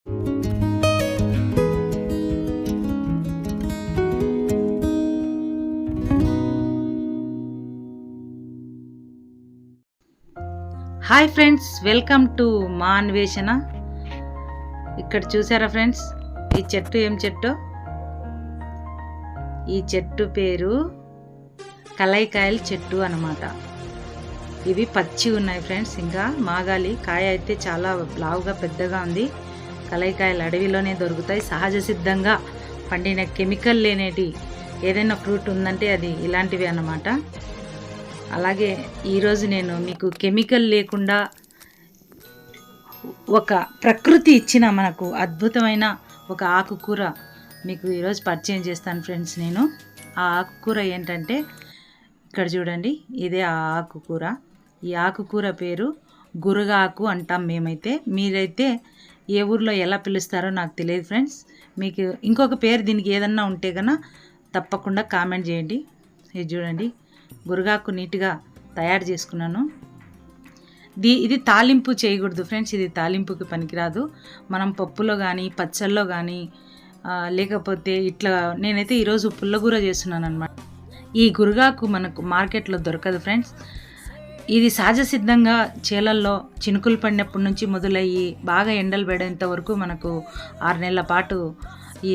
Hi friends, welcome to మా అన్వేషణ. ఇక్కడ చూసారా ఫ్రెండ్స్, ఈ చెట్టు ఏం చెట్టు? ఈ చెట్టు పేరు కలైకాయల చెట్టు అన్నమాట. ఇవి పచ్చి ఉన్నాయి ఫ్రెండ్స్. ఇంకా మాగాలి కాయ అయితే చాలా లావుగా పెద్దగా ఉంది. కలైకాయలు అడవిలోనే దొరుకుతాయి, సహజ సిద్ధంగా పండిన, కెమికల్ లేనేటి ఏదైనా ఫ్రూట్ ఉందంటే అది ఇలాంటివి అన్నమాట. అలాగే ఈరోజు నేను మీకు కెమికల్ లేకుండా ఒక ప్రకృతి ఇచ్చిన మనకు అద్భుతమైన ఒక ఆకుకూర మీకు ఈరోజు పరిచయం చేస్తాను ఫ్రెండ్స్. నేను ఆ ఆకుకూర ఏంటంటే, ఇక్కడ చూడండి, ఇదే ఆ ఆకుకూర. ఈ ఆకుకూర పేరు గురగాకు అంటాం మేమైతే. మీరైతే ఏ ఊర్లో ఎలా పిలుస్తారో నాకు తెలియదు ఫ్రెండ్స్. మీకు ఇంకొక పేరు దీనికి ఏదన్నా ఉంటే కన్నా తప్పకుండా కామెంట్ చేయండి. ఇది చూడండి, గురగాకు నీట్గా తయారు చేసుకున్నాను. ఇది తాలింపు చేయకూడదు ఫ్రెండ్స్, ఇది తాలింపుకి పనికిరాదు. మనం పప్పులో కానీ పచ్చళ్ళలో కానీ లేకపోతే ఇట్లా, నేనైతే ఈరోజు పుల్లగూర చేస్తున్నాను అనమాట. ఈ గురగాకు మనకు మార్కెట్లో దొరకదు ఫ్రెండ్స్. ఇది సహజ సిద్ధంగా చేలల్లో చినుకులు పడినప్పటి నుంచి మొదలయ్యి బాగా ఎండలు పడేంత వరకు మనకు 6 నెలల పాటు ఈ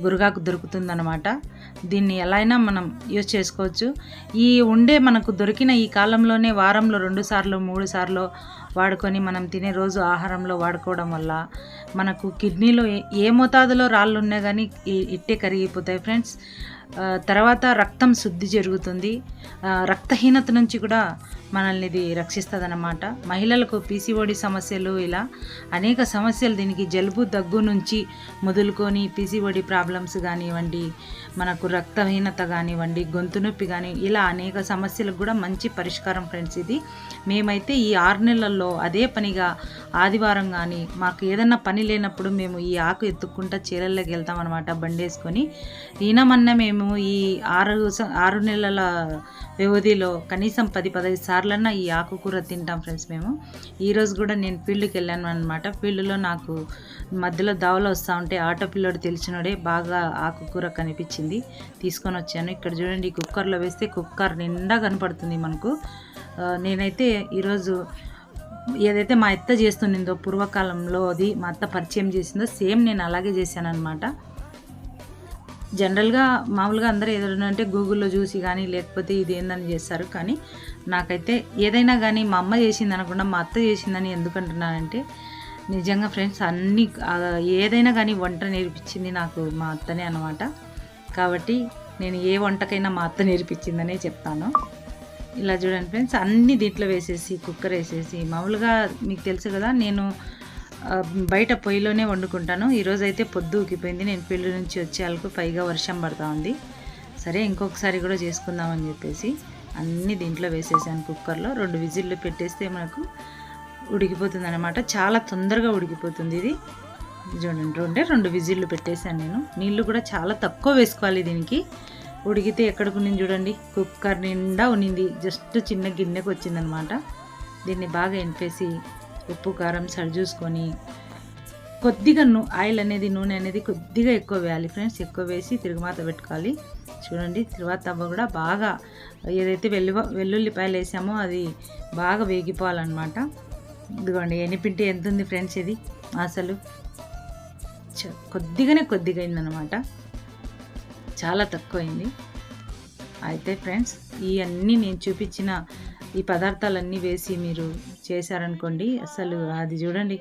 గురగాకు దొరుకుతుందన్నమాట. దీన్ని ఎలా అయినా మనం యూజ్ చేసుకోవచ్చు. ఈ ఉండే మనకు దొరికిన ఈ కాలంలోనే వారంలో 2 సార్లు 3 సార్లు వాడుకొని మనం తినే రోజు ఆహారంలో వాడుకోవడం వల్ల మనకు కిడ్నీలో ఏ మోతాదులో రాళ్ళు ఉన్నా కానీ ఇట్టే కరిగిపోతాయి ఫ్రెండ్స్. తర్వాత రక్తం శుద్ధి జరుగుతుంది. రక్తహీనత నుంచి కూడా మనల్ని ఇది రక్షిస్తుంది అన్నమాట. మహిళలకు పీసీఓడి సమస్యలు, ఇలా అనేక సమస్యలు, దీనికి జలుబు దగ్గు నుంచి మొదలుకొని పీసీఓడి ప్రాబ్లమ్స్ కానివ్వండి, మనకు రక్తహీనత కానివ్వండి, గొంతు నొప్పి కానీ, ఇలా అనేక సమస్యలకు కూడా మంచి పరిష్కారం ఫ్రెండ్స్ ఇది. మేమైతే ఈ 6 నెలల్లో అదే పనిగా ఆదివారం కానీ మాకు ఏదన్నా పని లేనప్పుడు మేము ఈ ఆకు ఎత్తుక్కుంటా చీరల్లోకి వెళ్తాం అనమాట, బండేసుకొని. ఈయనమన్నా మేము ఈ 6 నెలల వ్యవధిలో కనీసం 10-15 సార్లన్నా ఈ ఆకుకూర తింటాం ఫ్రెండ్స్ మేము. ఈరోజు కూడా నేను ఫీల్డ్కి వెళ్ళాను అనమాట. ఫీల్డ్లో నాకు మధ్యలో దావలో వస్తూ ఉంటే ఆటో పిల్లోడు తెలిసినోడే బాగా ఆకుకూర కనిపించింది, తీసుకొని వచ్చాను. ఇక్కడ చూడండి, కుక్కర్లో వేస్తే కుక్కర్ నిండా కనపడుతుంది మనకు. నేనైతే ఈరోజు ఏదైతే మా అత్త చేస్తుండిందో పూర్వకాలంలో, అది మా అత్త పరిచయం చేసిందో సేమ్ నేను అలాగే చేశాను అనమాట. జనరల్గా మామూలుగా అందరూ ఏదైనా అంటే గూగుల్లో చూసి కానీ లేకపోతే ఇది ఏందని చేస్తారు, కానీ నాకైతే ఏదైనా కానీ మా అమ్మ చేసింది అనకుండా మా అత్త చేసిందని ఎందుకంటున్నానంటే, నిజంగా ఫ్రెండ్స్ అన్నీ ఏదైనా కానీ వంట నేర్పించింది నాకు మా అత్తనే అనమాట. కాబట్టి నేను ఏ వంటకైనా మా అత్త నేర్పించిందనే చెప్తాను. ఇలా చూడండి ఫ్రెండ్స్, అన్నీ దీంట్లో వేసేసి కుక్కర్ వేసేసి, మామూలుగా మీకు తెలుసు కదా నేను బయట పొయ్యిలోనే వండుకుంటాను. ఈరోజైతే పొద్దు ఊకిపోయింది, నేను ఫీల్డ్ నుంచి వచ్చేందుకు పైగా వర్షం పడుతూ ఉంది. సరే ఇంకొకసారి కూడా చేసుకుందామని చెప్పేసి అన్నీ దీంట్లో వేసేసాను కుక్కర్లో. 2 విజిల్లు పెట్టేస్తే మనకు ఉడికిపోతుంది అనమాట. చాలా తొందరగా ఉడికిపోతుంది ఇది. చూడండి, 2 విజిల్లు పెట్టేశాను నేను. నీళ్ళు కూడా చాలా తక్కువ వేసుకోవాలి దీనికి. ఉడికితే ఎక్కడికి ఉన్నింది చూడండి, కుక్కర్ నిండా ఉన్నింది, జస్ట్ చిన్న గిన్నెకు వచ్చిందనమాట. దీన్ని బాగా ఎనిపేసి ఉప్పు కారం సరి చూసుకొని కొద్దిగా ఆయిల్ అనేది, నూనె అనేది కొద్దిగా ఎక్కువ వేయాలి ఫ్రెండ్స్. ఎక్కువ వేసి తిరుగుమాత పెట్టుకోవాలి. చూడండి, తిరువాత కూడా బాగా ఏదైతే వెల్లుల్లిపాయలు వేసామో అది బాగా వేగిపోవాలన్నమాట. ఇదిగోండి, ఎనిపింటి ఎంత ఉంది ఫ్రెండ్స్, ఇది అసలు కొద్దిగా అయిందనమాట, చాలా తక్కువైంది. అయితే ఫ్రెండ్స్, ఇవన్నీ నేను చూపించిన ఈ పదార్థాలన్నీ వేసి మీరు చేశారనుకోండి, అసలు అది చూడండి,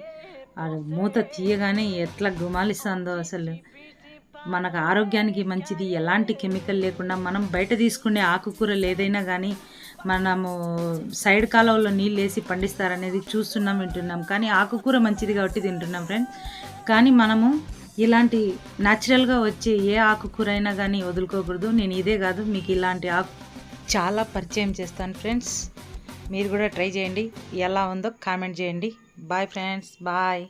అది మూత తీయగానే ఎట్లా గుమాలిస్తుందో. అసలు మనకు ఆరోగ్యానికి మంచిది, ఎలాంటి కెమికల్ లేకుండా. మనం బయట తీసుకునే ఆకుకూరలు ఏదైనా కానీ మనము సైడ్ కాలువలో నీళ్ళు వేసి పండిస్తారనేది చూస్తున్నాం, వింటున్నాం. కానీ ఆకుకూర మంచిది కాబట్టి తింటున్నాం ఫ్రెండ్స్. కానీ మనము ఇలాంటి న్యాచురల్గా వచ్చే ఏ ఆకుకూర అయినా కానీ వదులుకోకూడదు. నేను ఇదే కాదు, మీకు ఇలాంటి చాలా పరిచయం చేస్తాను ఫ్రెండ్స్. మీరు కూడా ట్రై చేయండి, ఎలా ఉందో కామెంట్ చేయండి. Bye friends, bye.